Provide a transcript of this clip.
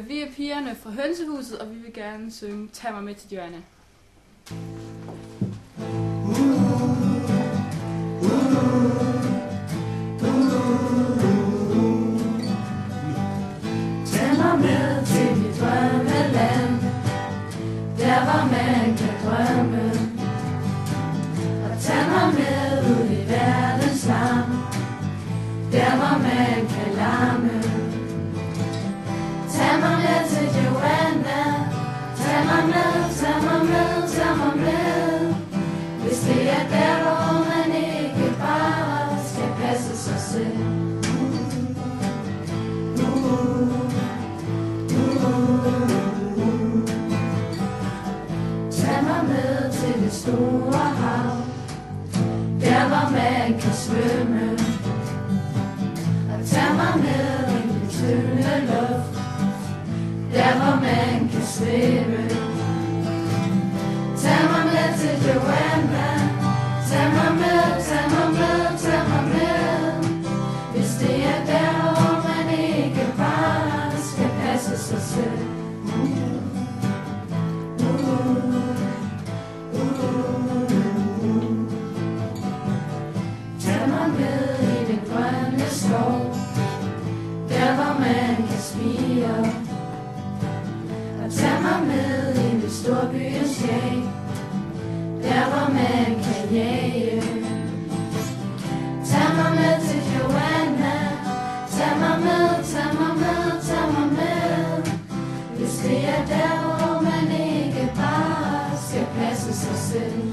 Vi er pigerne fra Hønsehuset, og vi vil gerne synge Tag mig med til Joanna. Tag mig med til mit drømmeland, der hvor man kan drømme, og tag mig med ud i verdens larm, der hvor man kan larme. Tag mig med til Joanna, tag mig med, tag mig med, tag mig med. Hvis det er der, hvor man ikke bare skal passe sig selv. Tag mig med til det store hav, der hvor man kan svømme, og tag mig med i den tynde luft, der hvor man kan svæve. Tag mig med til Joanna, tag mig med, tag mig med, tag mig med. Hvis det er der, hvor man ikke bare skal passe sig selv. Tag mig med i den grønne skov, der hvor man kan spire, og tag mig med ind i storbyens jag, der hvor man kan jage. Tag mig med til Joanna, tag mig med, tag mig med, tag mig med. Hvis det er der, hvor man ikke bare skal passe sig selv.